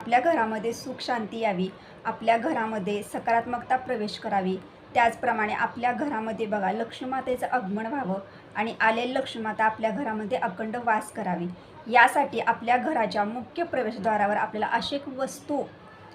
आपल्या घरामध्ये सुख शांती यावी, आपल्या घरामध्ये सकारात्मकता प्रवेश करावी, त्याचप्रमाणे आपल्या घरामध्ये बघा लक्ष्मीमातेचं आगमन व्हावं आणि आलेली लक्ष्मीमाता आपल्या घरामध्ये अखंड वास करावी. यासाठी आपल्या घराच्या मुख्य प्रवेशद्वारावर आपल्याला अशी एक वस्तू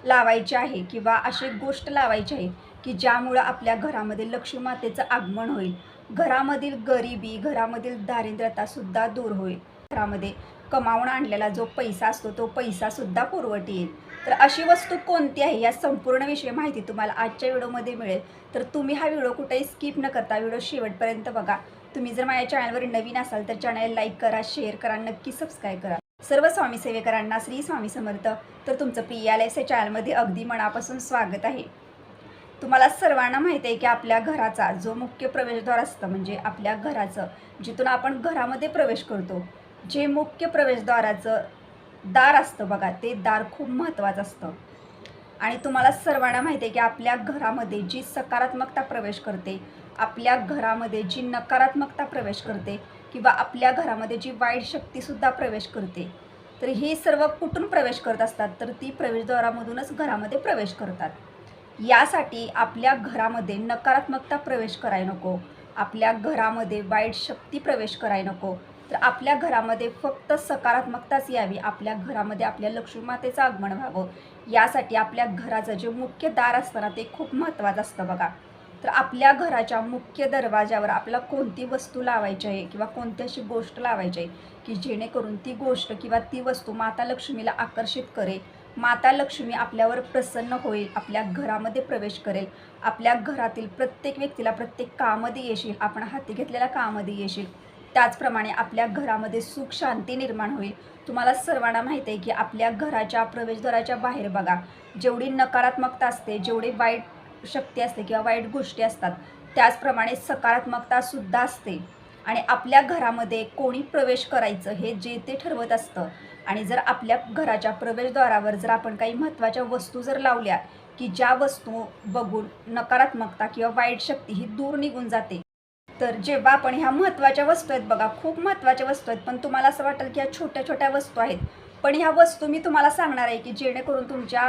लावायची आहे किंवा अशी एक गोष्ट लावायची आहे की ज्यामुळं आपल्या घरामध्ये लक्ष्मीमातेचं आगमन होईल. घरामधील गरिबी, घरामधील दारिद्र्यतासुद्धा दूर होईल. घरामध्ये कमावून आणलेला जो पैसा असतो तो पैसासुद्धा पुरवठ येईल. तर अशी वस्तू कोणती आहे या संपूर्ण विषयी माहिती तुम्हाला आजच्या व्हिडिओमध्ये मिळेल. तर तुम्ही हा व्हिडिओ कुठेही स्किप न करता व्हिडिओ शेवटपर्यंत बघा. तुम्ही जर माझ्या चॅनलवर नवीन असाल तर चॅनल लाईक करा, शेअर करा, नक्की सबस्क्राईब करा. सर्व स्वामी सेवेकरांना श्री स्वामी समर्थ. तर तुमचं PLS या चॅनलमध्ये अगदी मनापासून स्वागत आहे. तुम्हाला सर्वांना माहिती आहे की आपल्या घराचा जो मुख्य प्रवेशद्वार असतं म्हणजे आपल्या घराचं जिथून आपण घरामध्ये प्रवेश करतो, जे मुख्य प्रवेशद्वाराचं दार असतं बघा, ते दार खूप महत्त्वाचं असतं. आणि तुम्हाला सर्वांना माहिती आहे की आपल्या घरामध्ये जी सकारात्मकता प्रवेश करते, आपल्या घरामध्ये जी नकारात्मकता प्रवेश करते किंवा आपल्या घरामध्ये जी वाईट शक्तीसुद्धा प्रवेश करते, तर ही सर्व कुठून प्रवेश करत असतात, तर ती प्रवेशद्वारामधूनच घरामध्ये प्रवेश करतात. यासाठी आपल्या घरामध्ये नकारात्मकता प्रवेश करायला नको, आपल्या घरामध्ये वाईट शक्ती प्रवेश करायला नको, तर आपल्या घरामध्ये फक्त सकारात्मकताच यावी. आपल्या घरामध्ये आपल्या लक्ष्मीमातेचं आगमन व्हावं, यासाठी आपल्या घराचं जे मुख्य दार असतं ना ते खूप महत्त्वाचं असतं बघा. तर आपल्या घराच्या मुख्य दरवाजावर आपल्याला कोणती वस्तू लावायची आहे किंवा कोणती अशी गोष्ट लावायची आहे की जेणेकरून ती गोष्ट किंवा ती वस्तू माता लक्ष्मीला आकर्षित करेल, माता लक्ष्मी आपल्यावर प्रसन्न होईल, आपल्या घरामध्ये प्रवेश करेल, आपल्या घरातील प्रत्येक व्यक्तीला प्रत्येक कामामध्ये येशील, आपण हाती घेतलेल्या कामामध्ये येशील. त्याचप्रमाणे आपल्या घरामध्ये सुख शांती निर्माण होईल. तुम्हाला सर्वांना माहिती आहे की आपल्या घराच्या प्रवेशद्वाराच्या बाहेर बघा जेवढी नकारात्मकता असते, जेवढी वाईट शक्ती असते किंवा वाईट गोष्टी असतात, त्याचप्रमाणे सकारात्मकतासुद्धा असते. आणि आपल्या घरामध्ये कोणी प्रवेश करायचं हे जे ते ठरवत असतं. आणि जर आपल्या घराच्या प्रवेशद्वारावर जर आपण काही महत्त्वाच्या वस्तू जर लावल्या की ज्या वस्तू बघून नकारात्मकता किंवा वाईट शक्ती ही दूर निघून जाते, तर जेव्हा आपण ह्या महत्त्वाच्या वस्तू आहेत बघा, खूप महत्त्वाच्या वस्तू आहेत, पण तुम्हाला असं वाटेल की ह्या छोट्या छोट्या वस्तू आहेत, पण ह्या वस्तू मी तुम्हाला सांगणार आहे की जेणेकरून तुमच्या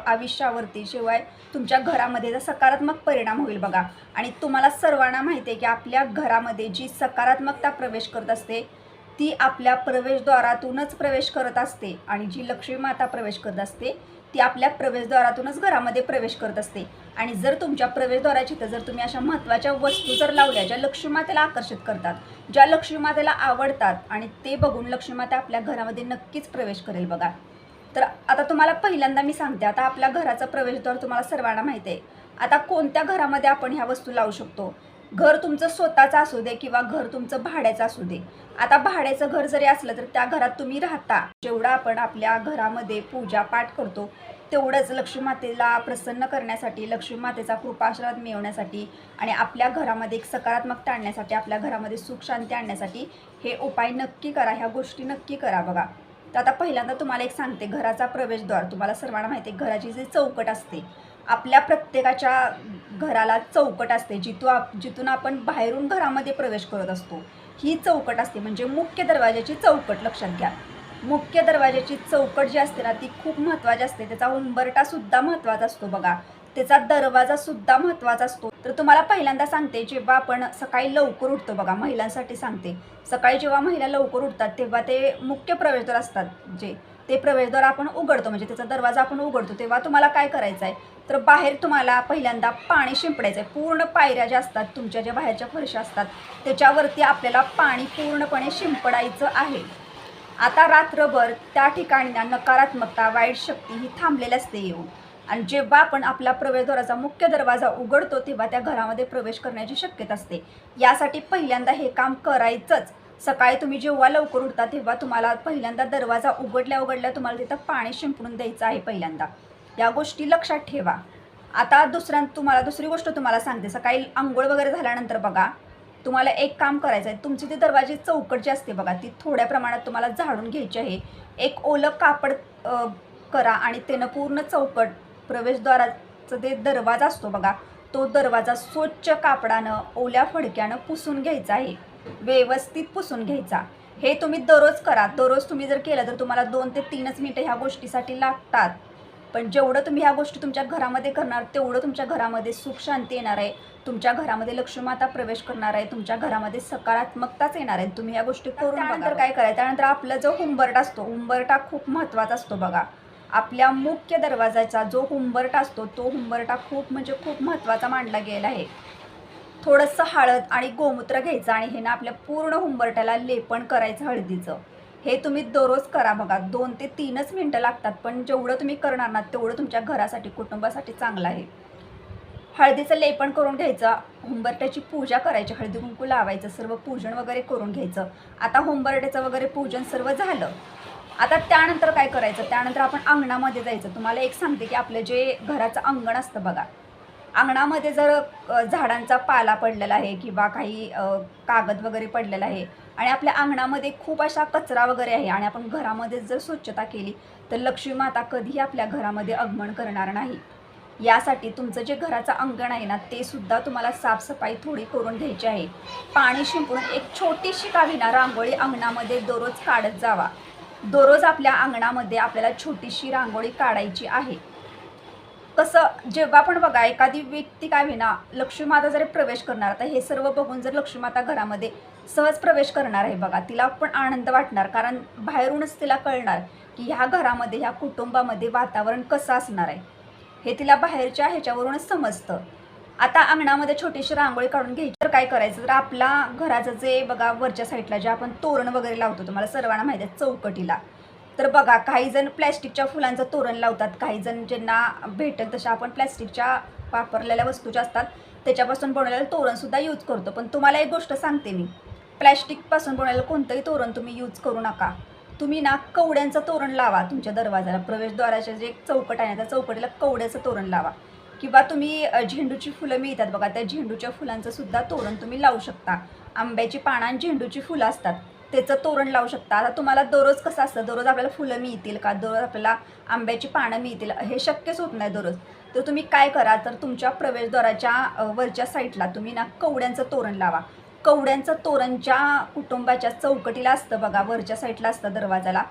आयुष्यावरती शिवाय तुमच्या घरामध्ये जर सकारात्मक परिणाम होईल बघा. आणि तुम्हाला सर्वांना माहिती आहे की आपल्या घरामध्ये जी सकारात्मकता प्रवेश करत असते ती आपल्या प्रवेशद्वारातूनच प्रवेश करत असते आणि जी लक्ष्मी माता प्रवेश करत असते ती आपल्या प्रवेशद्वारातूनच घरामध्ये प्रवेश करत असते. आणि जर तुमच्या प्रवेशद्वाराची तर जर तुम्ही अशा महत्त्वाच्या वस्तू जर लावल्या ज्या लक्ष्मीमातेला आकर्षित करतात, ज्या लक्ष्मीमातेला आवडतात, आणि ते बघून लक्ष्मीमाता आपल्या घरामध्ये नक्कीच प्रवेश करेल बघा. तर आता तुम्हाला पहिल्यांदा मी सांगते, आता आपल्या घराचा प्रवेशद्वार तुम्हाला सर्वांना माहिती आहे. आता कोणत्या घरामध्ये आपण ह्या वस्तू लावू शकतो? घर तुमचं स्वतःचं असू दे किंवा घर तुमचं भाड्याचं असू दे. आता भाड्याचं घर जरी असलं तर त्या घरात तुम्ही राहता, जेवढा आपण आपल्या घरामध्ये पूजापाठ करतो तेवढंच लक्ष्मीमातेला प्रसन्न करण्यासाठी, लक्ष्मीमातेचा कृपाआशीर्वाद मिळवण्यासाठी आणि आपल्या घरामध्ये एक सकारात्मकता आणण्यासाठी, आपल्या घरामध्ये सुख शांती आणण्यासाठी हे उपाय नक्की करा, ह्या गोष्टी नक्की करा बघा. तर आता पहिल्यांदा तुम्हाला एक सांगते, घराचा प्रवेशद्वार तुम्हाला सर्वांना माहिती आहे, घराची जी चौकट असते, आपल्या प्रत्येकाच्या घराला चौकट असते, जिथून आपण बाहेरून घरामध्ये प्रवेश करत असतो. ही चौकट असते म्हणजे मुख्य दरवाजाची चौकट. लक्षात घ्या, मुख्य दरवाजाची चौकट जी असते ना ती खूप महत्त्वाची असते. त्याचा उंबरठासुद्धा महत्त्वाचा असतो बघा, त्याचा दरवाजासुद्धा महत्त्वाचा असतो. तर तुम्हाला पहिल्यांदा सांगते, जेव्हा आपण सकाळी लवकर उठतो बघा, महिलांसाठी सांगते, सकाळी जेव्हा महिला लवकर उठतात तेव्हा ते मुख्य प्रवेशद्वार असतात जे ते प्रवेशद्वार आपण उघडतो म्हणजे त्याचा दरवाजा आपण उघडतो, तेव्हा तुम्हाला काय करायचं आहे, तर बाहेर तुम्हाला पहिल्यांदा पाणी शिंपडायचं आहे. पूर्ण पायऱ्या ज्या असतात तुमच्या, ज्या बाहेरच्या फरशा असतात त्याच्यावरती आपल्याला पाणी पूर्णपणे शिंपडायचं आहे. आता रात्रभर त्या ठिकाणी ना नकारात्मकता, वाईट शक्ती ही थांबलेली असते येऊन. आणि जेव्हा आपण आपला प्रवेशद्वाराचा मुख्य दरवाजा उघडतो तेव्हा त्या घरामध्ये प्रवेश करण्याची शक्यता असते. यासाठी पहिल्यांदा हे काम करायचंच. सकाळी तुम्ही जेव्हा लवकर उठता तेव्हा तुम्हाला पहिल्यांदा दरवाजा उघडल्या तुम्हाला तिथं पाणी शिंपडून द्यायचं आहे पहिल्यांदा. या गोष्टी लक्षात ठेवा. आता दुसरी गोष्ट तुम्हाला सांगते, सकाळी अंघोळ वगैरे झाल्यानंतर बघा तुम्हाला एक काम करायचं आहे, तुमची ती दरवाजी चौकट जी असते बघा ती थोड्या प्रमाणात तुम्हाला झाडून घ्यायची आहे. एक ओलं कापड करा आणि त्यानं पूर्ण चौकट, प्रवेशद्वाराचा ते दरवाजा असतो बघा, तो दरवाजा स्वच्छ कापडानं, ओल्या फडक्यानं पुसून घ्यायचा आहे, व्यवस्थित पुसून घ्यायचा. हे तुम्ही दररोज करा. दररोज तुम्ही जर केलं तर तुम्हाला 2 ते 3च मिनिटं ह्या गोष्टीसाठी लागतात. पण जेवढं तुम्ही ह्या गोष्टी तुमच्या घरामध्ये करणार तेवढं तुमच्या घरामध्ये सुख शांती येणार आहे. तुमच्या घरामध्ये लक्ष्मीमाता प्रवेश करणार आहे. तुमच्या घरामध्ये सकारात्मकताच येणार आहे. तुम्ही ह्या गोष्टी करून बघा. त्यानंतर काय करायचं, त्यानंतर आपला जो हुंबरटा असतो, हुंबरटा खूप महत्त्वाचा असतो बघा. आपल्या मुख्य दरवाजाचा जो हुंबरटा असतो तो हुंबरटा खूप म्हणजे खूप महत्त्वाचा मानला गेला आहे. थोडंसं हळद आणि गोमूत्र घ्यायचं आणि हे ना आपल्या पूर्ण हुंबरट्याला लेपन करायचं हळदीचं. हे तुम्ही दररोज करा बघा. 2 ते 3च मिनटं लागतात, पण जेवढं तुम्ही करणार ना तेवढं तुमच्या घरासाठी, कुटुंबासाठी चांगलं आहे. हळदीचं लेपन करून घ्यायचं, हुंबरट्याची पूजा करायची, हळदी कुंकू लावायचं, सर्व पूजन वगैरे करून घ्यायचं. आता हुंबरट्याचं वगैरे पूजन सर्व झालं. आता त्यानंतर काय करायचं, त्यानंतर आपण अंगणामध्ये जायचं. तुम्हाला एक सांगते की आपलं जे घराचं अंगण असतं बघा, अंगणामध्ये जर झाडांचा पाला पडलेला आहे किंवा काही कागद वगैरे पडलेला आहे आणि आपल्या अंगणामध्ये खूप अशा कचरा वगैरे आहे आणि आपण घरामध्ये जर स्वच्छता केली तर लक्ष्मी माता कधीही आपल्या घरामध्ये आगमन करणार नाही. यासाठी तुमचं जे घराचं अंगण आहे ना ते सुद्धा तुम्हाला साफसफाई थोडी करून घ्यायची आहे. पाणी शिंपडून एक छोटीशी का होईना रांगोळी अंगणामध्ये दररोज काढत जावा. दररोज आपल्या अंगणामध्ये आपल्याला छोटीशी रांगोळी काढायची आहे. कसं, जेव्हा पण बघा एखादी व्यक्ती काय होईना लक्ष्मीमाता जरी प्रवेश करणार, आता हे सर्व बघून जर लक्ष्मीमाता घरामध्ये सहज प्रवेश करणार आहे बघा, तिला पण आनंद वाटणार, कारण बाहेरूनच तिला कळणार की ह्या घरामध्ये, ह्या कुटुंबामध्ये वातावरण कसं असणार आहे, हे तिला बाहेरच्या ह्याच्यावरूनच समजतं. आता अंगणामध्ये छोटीशी रांगोळी काढून घ्यायची. तर काय करायचं, तर आपला घराचं जे बघा वरच्या साईडला जे आपण तोरण वगैरे लावतो, तुम्हाला सर्वांना माहिती आहे चौकटीला, तर बघा काही जण प्लॅस्टिकच्या फुलांचं तोरण लावतात, काही जण ज्यांना भेटेल तशा आपण प्लॅस्टिकच्या वापरलेल्या वस्तू ज्या असतात त्याच्यापासून बनवलेलं तोरणसुद्धा यूज करतो. पण तुम्हाला एक गोष्ट सांगते मी, प्लॅस्टिकपासून बनवलेलं कोणतंही तोरण तुम्ही यूज करू नका. तुम्ही ना कवड्यांचं तोरण लावा तुमच्या दरवाजाला, प्रवेशद्वाराच्या जे चौकट आहे ना त्या चौकटीला कवड्याचं तोरण लावा. किंवा तुम्ही झेंडूची फुलं मिळतात बघा, त्या झेंडूच्या फुलांचं सुद्धा तोरण तुम्ही लावू शकता. आंब्याची पानं आणि झेंडूची फुलं असतात त्याचं तोरण लावू शकता. आता तुम्हाला दररोज कसं असतं, दररोज आपल्याला फुलं मिळतील का, दररोज आपल्याला आंब्याची पानं मिळतील, हे शक्यच होत नाही दररोज. तर तुम्ही काय करा, तर तुमच्या प्रवेशद्वाराच्या वरच्या साईडला तुम्ही ना कवड्यांचं तोरण लावा. कवड्यांचं तोरण ज्या कुटुंबाच्या चौकटीला असतं बघा, वरच्या साईडला असतं दरवाजाला,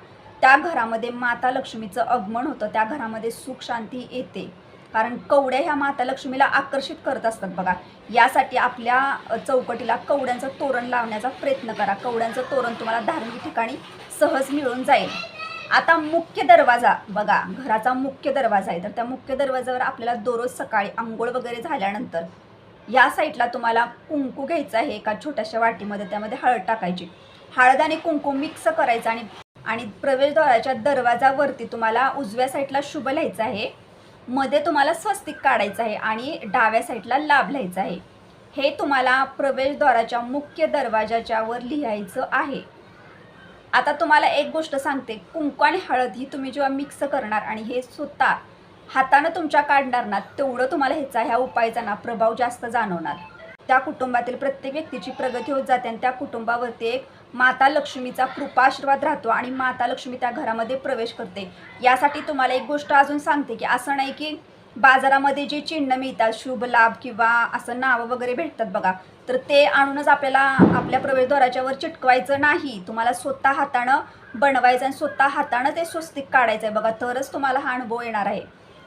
त्या घरामध्ये माता लक्ष्मीचं आगमन होतं, त्या घरामध्ये सुख शांती येते. कारण कवड्या ह्या माता लक्ष्मीला आकर्षित करत असतात बघा. यासाठी आपल्या चौकटीला कवड्यांचं तोरण लावण्याचा प्रयत्न करा. कवड्यांचं तोरण तुम्हाला धार्मिक ठिकाणी सहज मिळून जाईल. आता मुख्य दरवाजा बघा, घराचा मुख्य दरवाजा आहे, तर त्या मुख्य दरवाजावर आपल्याला दररोज सकाळी आंघोळ वगैरे झाल्यानंतर या साईडला तुम्हाला कुंकू घ्यायचं आहे एका छोट्याशा वाटीमध्ये, त्यामध्ये हळद टाकायची. हळद आणि कुंकू मिक्स करायचं आणि प्रवेशद्वाराच्या दरवाजावरती तुम्हाला उजव्या साईडला शुभ लिहायचं आहे, मध्ये तुम्हाला स्वस्तिक काढायचं आहे आणि डाव्या साईडला लाभ लिहायचं आहे. हे तुम्हाला प्रवेशद्वाराच्या मुख्य दरवाजाच्या वर लिहायचं आहे. आता तुम्हाला एक गोष्ट सांगते, कुंकू आणि हळद ही तुम्ही जेव्हा मिक्स करणार आणि हे स्वतः हातानं तुमच्या काढणार ना, तेवढं तुम्हाला ह्या उपायाचा ना प्रभाव जास्त जाणवणार. त्या कुटुंबातील प्रत्येक व्यक्तीची प्रगती होत जाते आणि त्या कुटुंबावरती एक माता लक्ष्मीचा कृपाशीर्वाद राहतो आणि माता लक्ष्मी त्या घरामध्ये प्रवेश करते. यासाठी तुम्हाला एक गोष्ट अजून सांगते की असं नाही की बाजारामध्ये जे चिन्ह मिळतात, शुभ लाभ किंवा असं नावं वगैरे भेटतात बघा, तर ते आणूनच आपल्याला आपल्या प्रवेशद्वाराच्यावर चिटकवायचं नाही. तुम्हाला स्वतः हातानं बनवायचं आणि स्वतः हातानं ते स्वस्तिक काढायचं आहे बघा, तरच तुम्हाला हा अनुभव येणार आहे.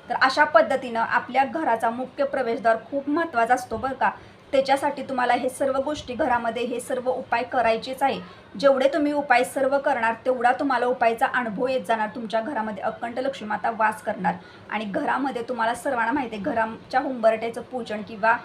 तर अशा पद्धतीनं आपल्या घराचा मुख्य प्रवेशद्वार खूप महत्त्वाचा असतो बरं का. त्याच्यासाठी तुम्हाला हे सर्व गोष्टी घरामध्ये हे सर्व उपाय करायचेच आहे. जेवढे तुम्ही उपाय सर्व करणार तेवढा तुम्हाला उपायाचा अनुभव येत जाणार. तुमच्या घरामध्ये अखंड लक्ष्मीमाता वास करणार आणि घरामध्ये तुम्हाला सर्वांना माहिती आहे, घराच्या हुंबरट्याचं पूजन किंवा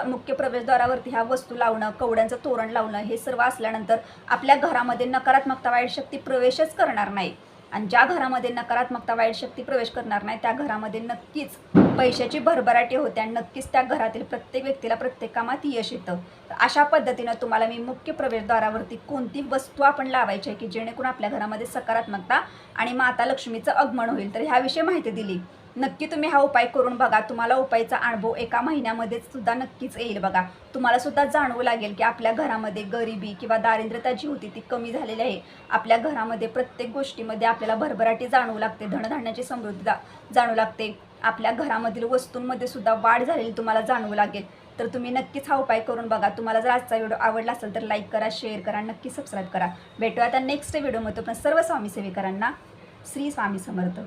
मुख्य प्रवेशद्वारावरती ह्या वस्तू लावणं, कवड्यांचं तोरण लावणं, हे सर्व असल्यानंतर आपल्या घरामध्ये नकारात्मकता, वाईट शक्ती प्रवेशच करणार नाही. आणि ज्या घरामध्ये नकारात्मकता, वाईट शक्ती प्रवेश करणार नाही त्या घरामध्ये नक्कीच पैशाची भरभराटी होते आणि नक्कीच त्या घरातील प्रत्येक व्यक्तीला प्रत्येक कामात यश येतं. तर अशा पद्धतीनं तुम्हाला मी मुख्य प्रवेशद्वारावरती कोणती वस्तू आपण लावायची आहे की जेणेकरून आपल्या घरामध्ये सकारात्मकता आणि माता लक्ष्मीचं आगमन होईल, तर ह्याविषयी माहिती दिली. नक्की तुम्ही हा उपाय करून बघा. तुम्हाला उपायाचा अनुभव एका महिन्यामध्येच सुद्धा नक्कीच येईल बघा. तुम्हाला सुद्धा जाणवू लागेल की आपल्या घरामध्ये गरिबी किंवा दारिद्र्यता जी होती ती कमी झालेली आहे. आपल्या घरामध्ये प्रत्येक गोष्टीमध्ये आपल्याला भरभराटी जाणवू लागते, धनधान्याची समृद्धी जाणवू लागते. आपल्या घरामधील वस्तूंमध्ये सुद्धा वाढ झालेली तुम्हाला जाणवू लागेल. तर तुम्ही नक्कीच हा उपाय करून बघा. तुम्हाला जर आजचा व्हिडिओ आवडला असेल तर लाईक करा, शेअर करा, नक्की सबस्क्राईब करा. भेटूया आता नेक्स्ट व्हिडिओमध्ये. पण सर्व स्वामी सेविकांना श्री स्वामी समर्थ.